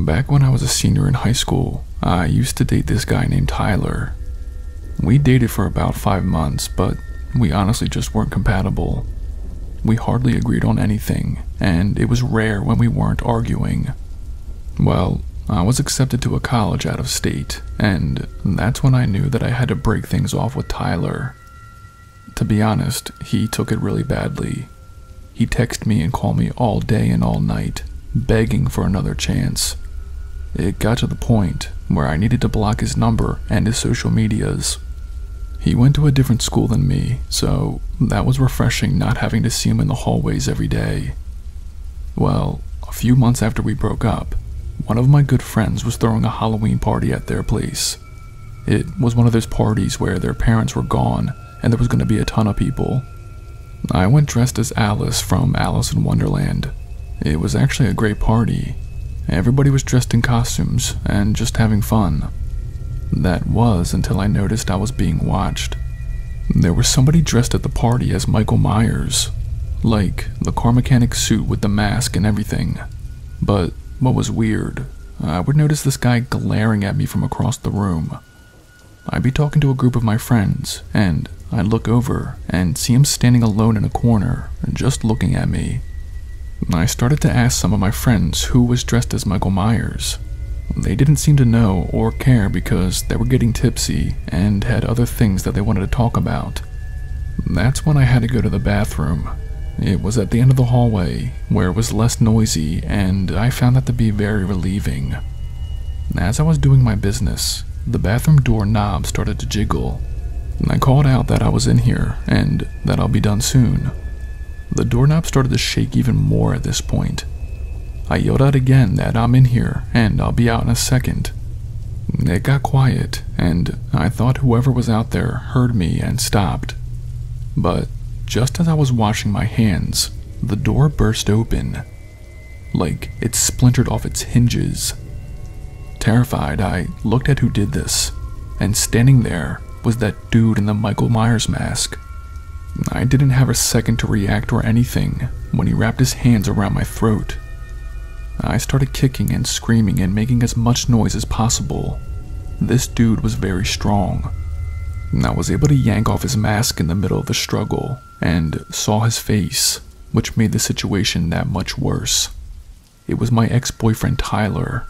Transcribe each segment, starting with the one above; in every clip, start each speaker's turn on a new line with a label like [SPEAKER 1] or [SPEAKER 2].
[SPEAKER 1] Back when I was a senior in high school, I used to date this guy named Tyler. We dated for about 5 months, but we honestly just weren't compatible. We hardly agreed on anything, and it was rare when we weren't arguing. Well, I was accepted to a college out of state, and that's when I knew that I had to break things off with Tyler. To be honest, he took it really badly. He texted me and called me all day and all night, begging for another chance. It got to the point where I needed to block his number and his social medias. He went to a different school than me, so that was refreshing not having to see him in the hallways every day. Well, a few months after we broke up, one of my good friends was throwing a Halloween party at their place. It was one of those parties where their parents were gone and there was going to be a ton of people. I went dressed as Alice from Alice in Wonderland. It was actually a great party. Everybody was dressed in costumes and just having fun. That was until I noticed I was being watched. There was somebody dressed at the party as Michael Myers, like the car mechanic suit with the mask and everything. But what was weird, I would notice this guy glaring at me from across the room. I'd be talking to a group of my friends, and I'd look over and see him standing alone in a corner, just looking at me. I started to ask some of my friends who was dressed as Michael Myers. They didn't seem to know or care because they were getting tipsy and had other things that they wanted to talk about. That's when I had to go to the bathroom. It was at the end of the hallway, where it was less noisy, and I found that to be very relieving. As I was doing my business, the bathroom door knob started to jiggle. I called out that I was in here and that I'll be done soon. The doorknob started to shake even more at this point. I yelled out again that I'm in here and I'll be out in a second. It got quiet, and I thought whoever was out there heard me and stopped. But just as I was washing my hands, the door burst open. Like it splintered off its hinges. Terrified, I looked at who did this, and standing there was that dude in the Michael Myers mask. I didn't have a second to react or anything when he wrapped his hands around my throat. I started kicking and screaming and making as much noise as possible. This dude was very strong. I was able to yank off his mask in the middle of the struggle and saw his face, which made the situation that much worse. It was my ex-boyfriend Tyler.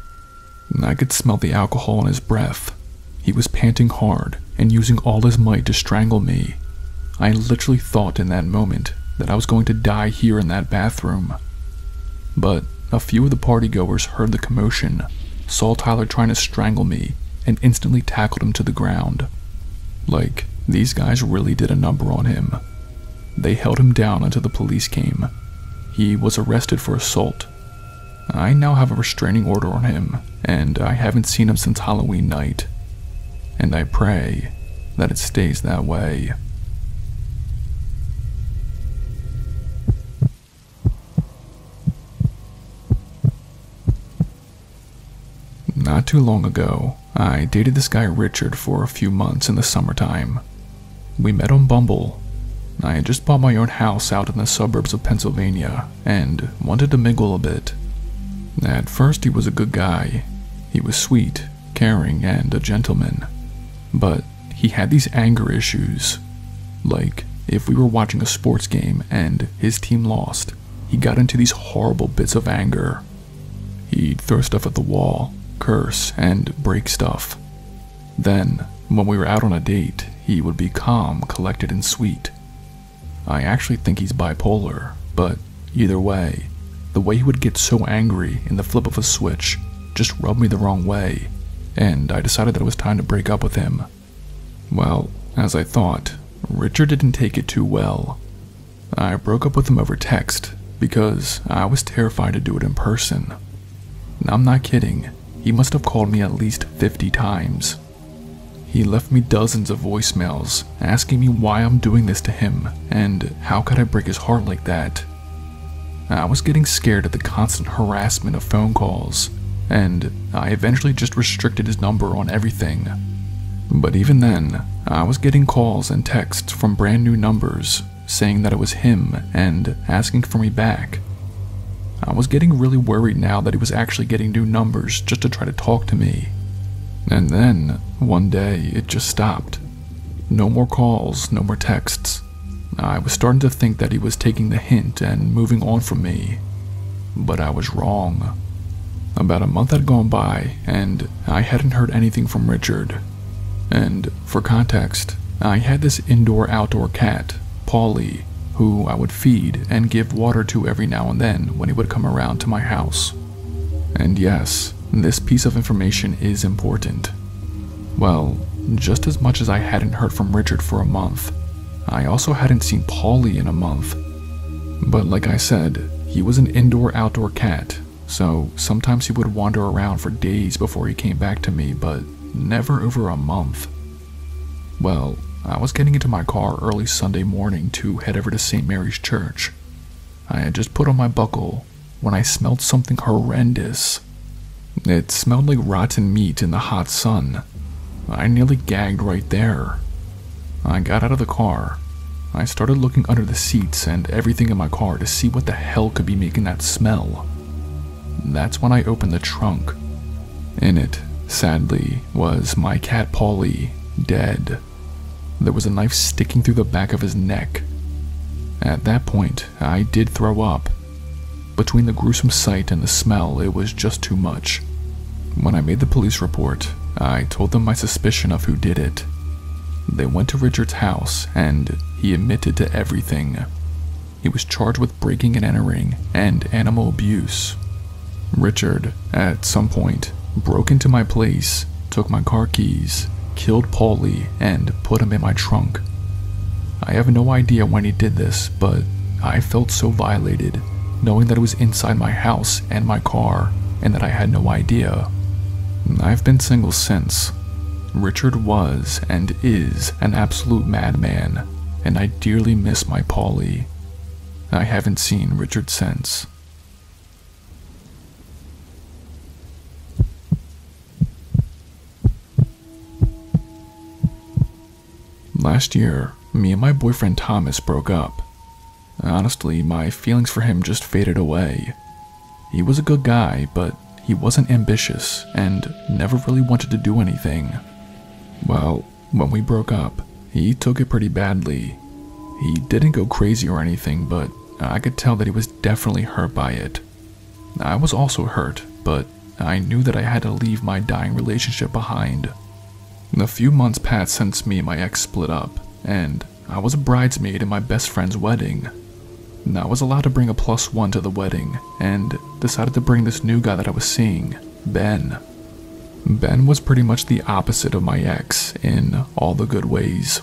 [SPEAKER 1] I could smell the alcohol in his breath. He was panting hard and using all his might to strangle me. I literally thought in that moment that I was going to die here in that bathroom. But a few of the partygoers heard the commotion, saw Tyler trying to strangle me, and instantly tackled him to the ground. Like, these guys really did a number on him. They held him down until the police came. He was arrested for assault. I now have a restraining order on him, and I haven't seen him since Halloween night. And I pray that it stays that way. Not too long ago, I dated this guy Richard for a few months in the summertime. We met on Bumble. I had just bought my own house out in the suburbs of Pennsylvania and wanted to mingle a bit. At first he was a good guy. He was sweet, caring, and a gentleman. But he had these anger issues. Like, if we were watching a sports game and his team lost, he got into these horrible bits of anger. He'd throw stuff at the wall, curse, and break stuff. Then, when we were out on a date, he would be calm, collected, and sweet. I actually think he's bipolar, but either way, the way he would get so angry in the flip of a switch just rubbed me the wrong way, and I decided that it was time to break up with him. Well, as I thought, Richard didn't take it too well. I broke up with him over text because I was terrified to do it in person. I'm not kidding. He must have called me at least 50 times. He left me dozens of voicemails asking me why I'm doing this to him and how could I break his heart like that. I was getting scared at the constant harassment of phone calls, and I eventually just restricted his number on everything. But even then, I was getting calls and texts from brand new numbers saying that it was him and asking for me back. I was getting really worried now that he was actually getting new numbers just to try to talk to me. And then, one day, it just stopped. No more calls, no more texts. I was starting to think that he was taking the hint and moving on from me. But I was wrong. About a month had gone by, and I hadn't heard anything from Richard. And for context, I had this indoor-outdoor cat, Paulie, who I would feed and give water to every now and then when he would come around to my house. And yes, this piece of information is important. Well, just as much as I hadn't heard from Richard for a month, I also hadn't seen Paulie in a month. But like I said, he was an indoor-outdoor cat, so sometimes he would wander around for days before he came back to me, but never over a month. Well, I was getting into my car early Sunday morning to head over to St. Mary's Church. I had just put on my buckle when I smelled something horrendous. It smelled like rotten meat in the hot sun. I nearly gagged right there. I got out of the car. I started looking under the seats and everything in my car to see what the hell could be making that smell. That's when I opened the trunk. In it, sadly, was my cat Paulie, dead. There was a knife sticking through the back of his neck. At that point, I did throw up. Between the gruesome sight and the smell, it was just too much. When I made the police report, I told them my suspicion of who did it. They went to Richard's house, and he admitted to everything. He was charged with breaking and entering and animal abuse. Richard, at some point, broke into my place, took my car keys, killed Paulie, and put him in my trunk. I have no idea when he did this, but I felt so violated, knowing that it was inside my house and my car, and that I had no idea. I've been single since. Richard was and is an absolute madman, and I dearly miss my Paulie. I haven't seen Richard since. Last year, me and my boyfriend Thomas broke up. Honestly, my feelings for him just faded away. He was a good guy, but he wasn't ambitious and never really wanted to do anything. Well, when we broke up, he took it pretty badly. He didn't go crazy or anything, but I could tell that he was definitely hurt by it. I was also hurt, but I knew that I had to leave my dying relationship behind. A few months passed since me and my ex split up, and I was a bridesmaid in my best friend's wedding. I was allowed to bring a +1 to the wedding, and decided to bring this new guy that I was seeing, Ben. Ben was pretty much the opposite of my ex in all the good ways.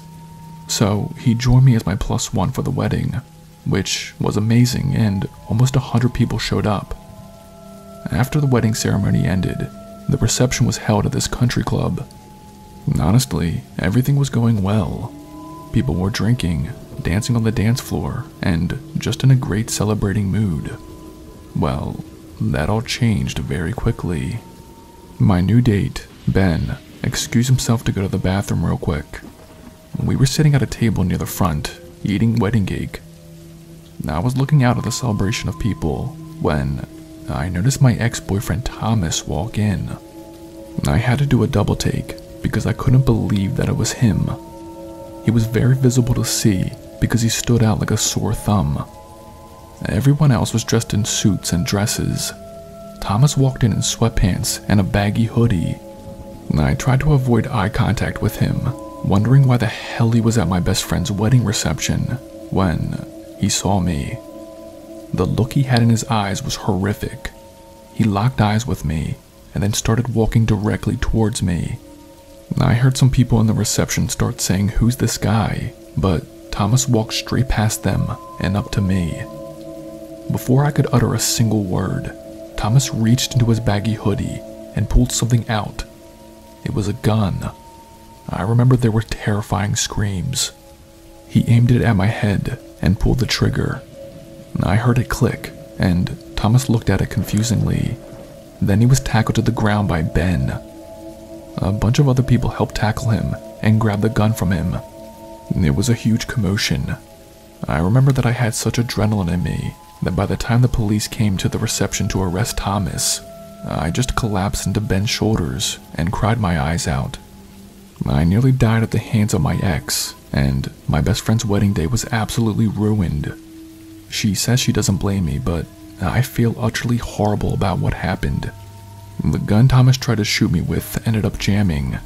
[SPEAKER 1] So he joined me as my +1 for the wedding, which was amazing, and almost 100 people showed up. After the wedding ceremony ended, the reception was held at this country club. Honestly, everything was going well. People were drinking, dancing on the dance floor, and just in a great celebrating mood. Well, that all changed very quickly. My new date, Ben, excused himself to go to the bathroom real quick. We were sitting at a table near the front, eating wedding cake. I was looking out at the celebration of people when I noticed my ex-boyfriend Thomas walk in. I had to do a double take because I couldn't believe that it was him. He was very visible to see because he stood out like a sore thumb. Everyone else was dressed in suits and dresses. Thomas walked in sweatpants and a baggy hoodie. I tried to avoid eye contact with him, wondering why the hell he was at my best friend's wedding reception when he saw me. The look he had in his eyes was horrific. He locked eyes with me and then started walking directly towards me. I heard some people in the reception start saying, "Who's this guy?" But Thomas walked straight past them and up to me. Before I could utter a single word, Thomas reached into his baggy hoodie and pulled something out. It was a gun. I remember there were terrifying screams. He aimed it at my head and pulled the trigger. I heard it click, and Thomas looked at it confusingly. Then he was tackled to the ground by Ben. A bunch of other people helped tackle him and grab the gun from him. It was a huge commotion. I remember that I had such adrenaline in me that by the time the police came to the reception to arrest Thomas, I just collapsed into Ben's shoulders and cried my eyes out. I nearly died at the hands of my ex, and my best friend's wedding day was absolutely ruined. She says she doesn't blame me, but I feel utterly horrible about what happened. The gun Thomas tried to shoot me with ended up jamming.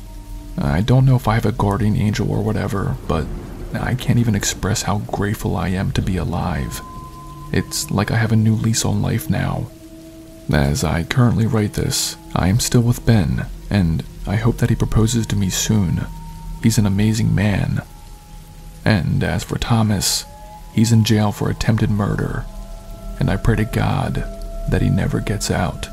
[SPEAKER 1] I don't know if I have a guardian angel or whatever, but I can't even express how grateful I am to be alive. It's like I have a new lease on life now. As I currently write this, I am still with Ben, and I hope that he proposes to me soon. He's an amazing man. And as for Thomas, he's in jail for attempted murder, and I pray to God that he never gets out.